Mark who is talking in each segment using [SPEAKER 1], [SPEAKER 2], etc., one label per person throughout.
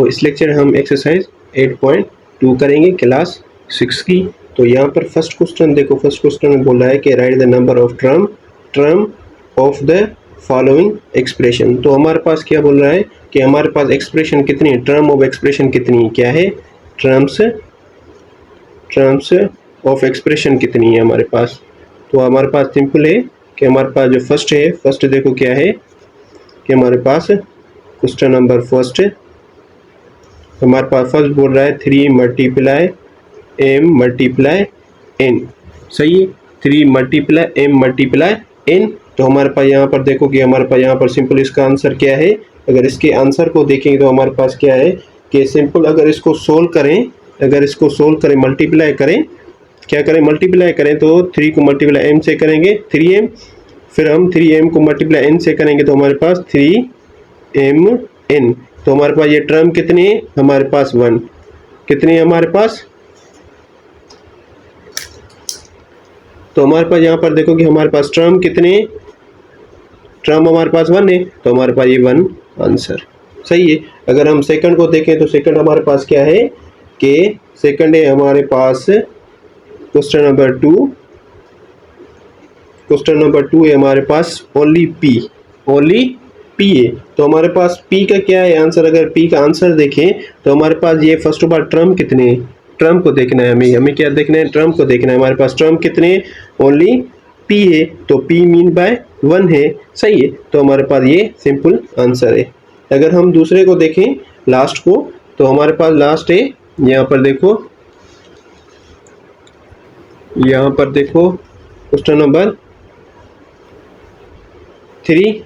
[SPEAKER 1] तो इस लेक्चर हम एक्सरसाइज 8.2 करेंगे क्लास 6 की। तो यहाँ पर फर्स्ट क्वेश्चन देखो, फर्स्ट क्वेश्चन में बोला है कि right the number of term of the following expression. तो हमारे पास क्या बोल रहा है कि हमारे पास एक्सप्रेशन कितनी है, टर्म ऑफ एक्सप्रेशन कितनी क्या है, टर्म्स ऑफ एक्सप्रेशन कितनी है हमारे पास। तो हमारे पास सिंपल है कि हमारे पास जो फर्स्ट है, फर्स्ट देखो क्या है कि हमारे पास क्वेश्चन नंबर फर्स्ट हमारे पास फर्स्ट बोल रहा है 3 मल्टीप्लाई m मल्टीप्लाई n। सही है, 3 मल्टीप्लाई m मल्टीप्लाई n। तो हमारे पास यहाँ पर देखो कि हमारे पास यहाँ पर सिंपल इसका आंसर क्या है। अगर इसके आंसर को देखेंगे तो हमारे पास क्या है कि सिंपल अगर इसको सोल्व करें, मल्टीप्लाई करें, क्या करें, मल्टीप्लाई करें तो 3 को मल्टीप्लाई m से करेंगे 3m, फिर हम 3m को मल्टीप्लाई n से करेंगे तो हमारे पास 3mn। तो हमारे पास ये टर्म कितनी है, हमारे पास 1। कितनी है हमारे पास, तो हमारे पास यहाँ पर देखो कि हमारे पास टर्म कितने, टर्म हमारे पास 1 है, तो हमारे पास ये 1 आंसर। सही है। अगर हम सेकंड को देखें तो सेकंड हमारे पास क्या है कि सेकंड है हमारे पास क्वेश्चन नंबर 2 है हमारे पास ओनली p है। तो हमारे पास p का क्या है आंसर। अगर p का आंसर देखें तो हमारे पास ये फर्स्ट ऑफ ऑल टर्म कितने हैं, टर्म को देखना है हमें क्या देखना है, टर्म को देखना है। हमारे पास टर्म कितने, ओनली p है, तो p मीन बाय 1 है। सही है, तो हमारे पास ये सिंपल आंसर है। अगर हम दूसरे को देखें लास्ट को, तो हमारे पास लास्ट है यहाँ पर देखो क्वेश्चन नंबर 3।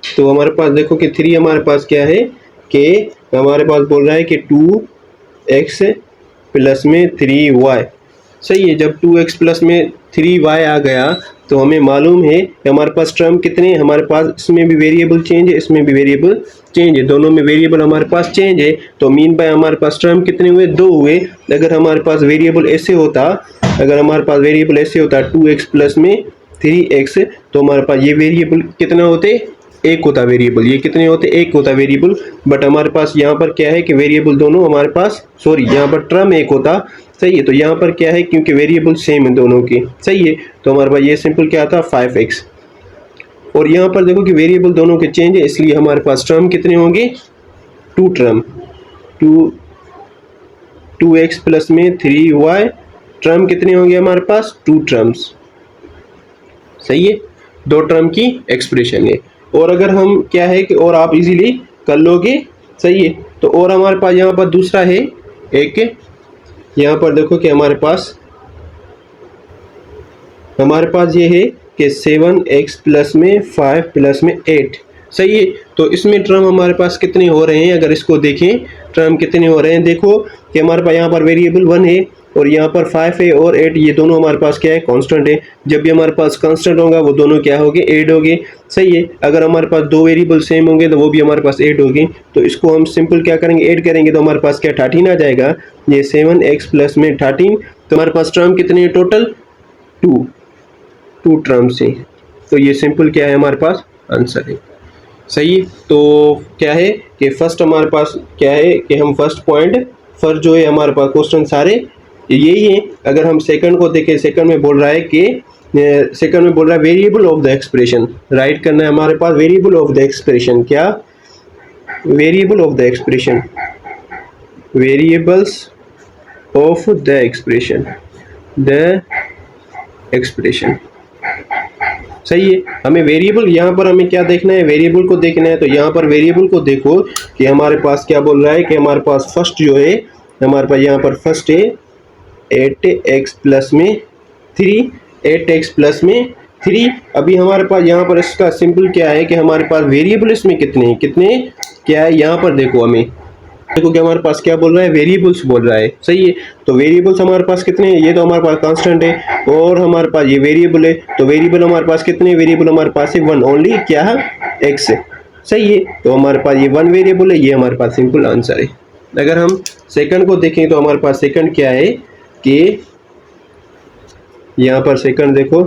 [SPEAKER 1] तो हमारे पास देखो कि 3 हमारे पास क्या है कि हमारे पास बोल रहा है कि 2x प्लस में 3y। सही है, जब 2x प्लस में 3y आ गया तो हमें मालूम है कि हमारे पास टर्म कितने हैं, हमारे पास इसमें भी वेरिएबल चेंज है, इसमें भी वेरिएबल चेंज है, दोनों में वेरिएबल हमारे पास चेंज है। तो मीन बाय हमारे पास टर्म कितने हुए, 2 हुए। अगर हमारे पास वेरिएबल ऐसे होता 2x प्लस में 3x, तो हमारे पास ये वेरिएबल कितना होते, एक होता वेरिएबल, ये कितने होते, एक होता वेरिएबल। बट हमारे पास यहाँ पर क्या है कि वेरिएबल दोनों हमारे पास, सॉरी यहाँ पर टर्म एक होता। सही है, तो यहाँ पर क्या है क्योंकि वेरिएबल सेम है दोनों की। सही है, तो हमारे पास ये सिंपल क्या था 5x। और यहाँ पर देखो कि वेरिएबल दोनों के चेंज है, इसलिए हमारे पास टर्म कितने होंगे, 2 टर्म, 2x प्लस में 3y, टर्म कितने होंगे हमारे पास 2 टर्म्स। सही है, 2 टर्म की एक्सप्रेशन है। और अगर हम क्या है कि और आप इजीली कर लोगे। सही है, तो और हमारे पास यहाँ पर दूसरा है एक, यहाँ पर देखो कि हमारे पास ये है कि 7x प्लस में 5 प्लस में 8। सही है, तो इसमें टर्म हमारे पास कितने हो रहे हैं, अगर इसको देखें टर्म कितने हो रहे हैं, देखो कि हमारे पास यहाँ पर वेरिएबल 1 है और यहाँ पर 5 है और 8, ये दोनों हमारे पास क्या है, कांस्टेंट है। जब भी हमारे पास कांस्टेंट होगा वो दोनों क्या होंगे, ऐड होंगे। सही है, अगर हमारे पास 2 वेरिएबल सेम होंगे तो वो भी हमारे पास ऐड होंगे। तो इसको हम सिंपल क्या करेंगे, ऐड करेंगे तो हमारे पास क्या 13 आ जाएगा। ये 7x प्लस में 13, तो हमारे पास टर्म कितने हैं टोटल, 2 टर्म्स है। तो ये सिंपल क्या है हमारे पास आंसर है। सही है, तो क्या है कि फर्स्ट हमारे पास क्या है कि हम फर्स्ट पॉइंट फर्स्ट जो है हमारे पास क्वेश्चन सारे यही है। अगर हम सेकंड को देखें, सेकंड में बोल रहा है variable of the expression right करना है हमारे पास, वेरिएबल ऑफ द एक्सप्रेशन, क्या variable of the expression, variables of the expression. सही है, हमें वेरिएबल यहाँ पर हमें क्या देखना है, वेरिएबल को देखना है। तो यहाँ पर वेरिएबल को देखो कि हमारे पास क्या बोल रहा है कि हमारे पास फर्स्ट जो है हमारे पास यहाँ पर फर्स्ट है 8x प्लस में 3, 8x प्लस में 3। अभी हमारे पास यहाँ पर इसका सिंपल क्या है कि हमारे पास वेरिएबल इसमें कितने क्या है, यहाँ पर देखो हमें देखो कि हमारे पास क्या बोल रहा है, वेरिएबल्स बोल रहा है। सही है, तो वेरिएबल्स हमारे पास कितने हैं, ये तो हमारे पास कांस्टेंट है और हमारे पास ये वेरिएबल है। तो वेरिएबल हमारे पास कितने, वेरिएबल हमारे पास है 1 ओनली, क्या है x है। सही है, तो हमारे पास ये 1 वेरिएबल है, ये हमारे पास सिंपल आंसर है। अगर हम सेकंड को देखें तो हमारे पास सेकंड क्या है कि यहाँ पर सेकंड देखो,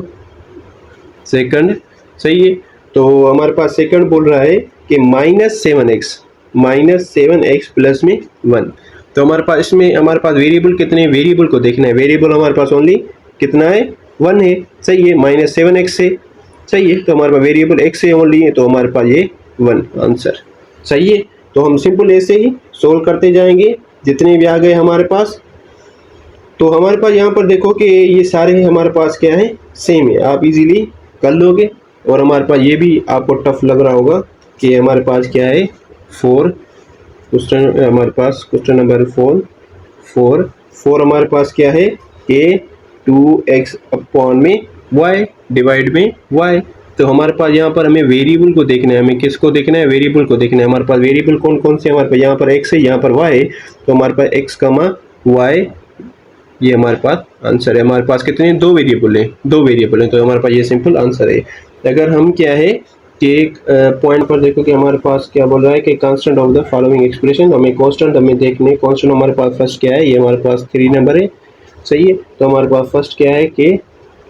[SPEAKER 1] सेकंड। सही है, तो हमारे पास सेकंड बोल रहा है कि -7x -7x प्लस में 1। तो हमारे पास इसमें हमारे पास वेरिएबल कितने, वेरिएबल को देखना है। वेरिएबल हमारे पास ओनली कितना है, 1 है, सही है, -7x है, सही है। तो हमारे पास वेरिएबल x है ओनली है, तो हमारे पास ये 1 आंसर, सही है। तो हम सिंपल ऐसे ही सोल्व करते जाएंगे जितने भी आ गए हमारे पास। तो हमारे पास यहाँ पर देखो कि ये सारे हमारे पास क्या है, सेम है, आप इजीली कर लोगे। और हमारे पास ये भी आपको टफ लग रहा होगा कि हमारे पास क्या है, 4 क्वेश्चन, हमारे पास क्वेश्चन नंबर 4 हमारे पास क्या है कि 2x अपॉन में y डिवाइड में y। तो हमारे पास यहाँ पर हमें वेरिएबल को देखना है, हमें किसको देखना है, वेरिएबल को देखना है। हमारे पास वेरिएबल कौन कौन से, हमारे पास यहाँ पर x है, यहाँ पर y है। तो हमारे पास x कमा y, ये हमारे पास आंसर है। हमारे पास कितने, 2 वेरिएबल है, 2 वेरिएबल है, तो हमारे पास ये सिंपल आंसर है। अगर हम क्या है कि पॉइंट पर देखो कि हमारे पास क्या बोल रहा है कि constant of the following expression, हमें कांस्टेंट हमें देखने, कांस्टेंट हमारे पास फर्स्ट क्या है, ये हमारे पास 3 नंबर है, सही है। तो हमारे पास फर्स्ट क्या है कि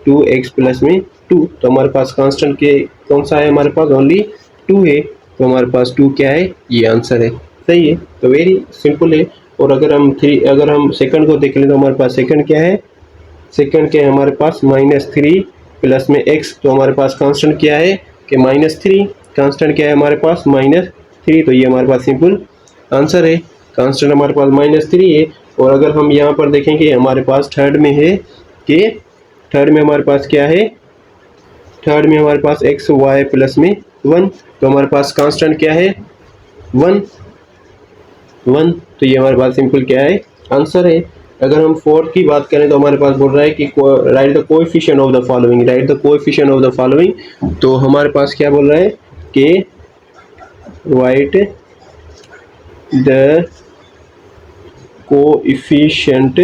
[SPEAKER 1] 2x प्लस में 2। तो हमारे पास कांस्टेंट के कौन सा है, हमारे पास ओनली 2 है। तो हमारे पास 2 क्या है, ये आंसर है, सही है। तो वेरी सिंपल है। और अगर हम सेकंड को देख लें तो हमारे पास सेकंड क्या है, सेकंड क्या है हमारे पास -3 प्लस में x। तो हमारे पास कांस्टेंट क्या है कि -3, कांस्टेंट क्या है हमारे पास -3। तो ये हमारे पास सिंपल आंसर है, कांस्टेंट हमारे पास -3 है। और अगर हम यहाँ पर देखेंगे हमारे पास थर्ड में है कि थर्ड में हमारे पास क्या है, थर्ड में हमारे पास x y प्लस में 1। तो हमारे पास कांस्टेंट क्या है, 1। तो ये हमारे पास सिंपल क्या है, आंसर है। अगर हम फोर्थ की बात करें तो हमारे पास बोल रहा है कि right the coefficient of the following, right the coefficient of the following. तो हमारे पास क्या बोल रहा है कि right the coefficient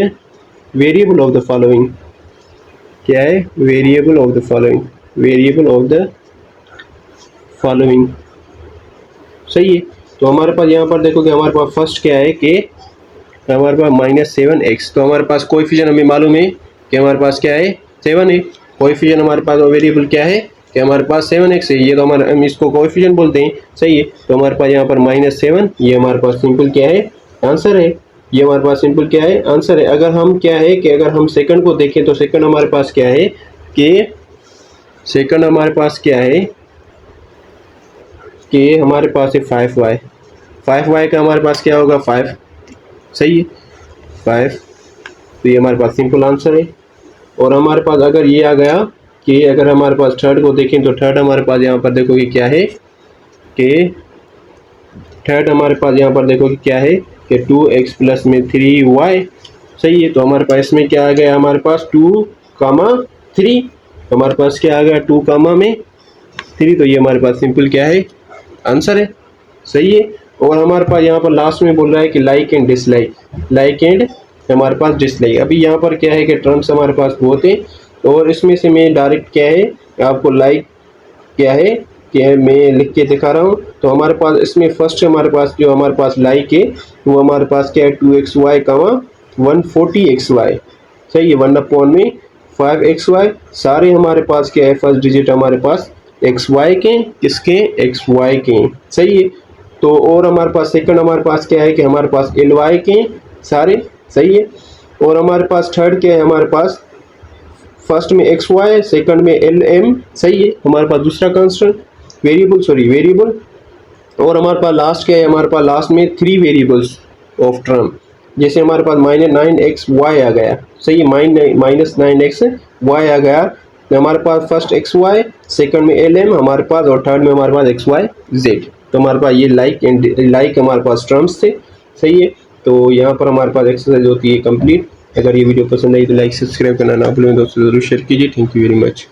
[SPEAKER 1] variable of the following, क्या है, variable of the following, variable of the following, सही है। तो हमारे पास यहाँ पर देखो कि हमारे पास फर्स्ट क्या है कि हमारे पास -7x। तो हमारे पास कोएफिशिएंट हमें मालूम है कि हमारे पास क्या है, 7 है। कोएफिशिएंट हमारे पास वेरिएबल क्या है कि हमारे पास 7x है, ये तो हमारा, हम इसको कोएफिशिएंट बोलते हैं, सही है। तो हमारे पास यहाँ पर -7, ये हमारे पास सिंपल क्या है, आंसर है। ये हमारे पास सिंपल क्या है, आंसर है। अगर हम क्या है कि अगर हम सेकंड को देखें तो सेकंड हमारे पास क्या है कि सेकंड हमारे पास क्या है कि हमारे पास है 5y का हमारे पास क्या होगा, 5, सही है, 5। तो ये हमारे पास सिंपल आंसर है। और हमारे पास अगर ये आ गया कि अगर हमारे पास थर्ड को देखें तो थर्ड हमारे पास यहाँ पर देखो कि क्या है कि थर्ड हमारे पास यहाँ पर देखो कि क्या है कि 2x प्लस में 3y, सही है। तो हमारे पास इसमें क्या आ गया, हमारे पास 2,3। तो हमारे पास क्या आ गया, 2,3। तो ये हमारे पास सिंपल क्या है, आंसर है, सही है। और हमारे पास यहाँ पर लास्ट में बोल रहा है कि like and dislike, like and हमारे पास डिसलाइक। अभी यहाँ पर क्या है कि टर्म्स हमारे पास बहुत है, और इसमें से मैं डायरेक्ट क्या है आपको लाइक क्या है कि मैं लिख के दिखा रहा हूँ। तो हमारे पास इसमें फर्स्ट हमारे पास जो हमारे पास लाइक है वो हमारे पास क्या है, 2xy, 140xy, सही है, 1/5xy। सारे हमारे पास क्या है, फर्स्ट डिजिट हमारे पास xy के, किसके, xy के, सही है। तो और हमारे पास सेकंड हमारे पास क्या है कि हमारे पास ly के सारे, सही है। और हमारे पास थर्ड क्या है, हमारे पास फर्स्ट में xy, सेकंड में lm, सही है। हमारे पास दूसरा कांस्टेंट वेरिएबल। और हमारे पास लास्ट क्या है, हमारे पास लास्ट में 3 वेरिएबल्स ऑफ टर्म, जैसे हमारे पास -9xy आ गया, सही है, -9xy आ गया। हमारे पास फर्स्ट xy, सेकंड में lm हमारे पास, और थर्ड में हमारे पास xyz। तो हमारे पास ये लाइक हमारे पास टर्म्स थे, सही है। तो यहाँ पर हमारे पास एक्सरसाइज होती है कंप्लीट। अगर ये वीडियो पसंद आई तो लाइक सब्सक्राइब करना ना भूलें, दोस्तों जरूर शेयर कीजिए। Thank you very much.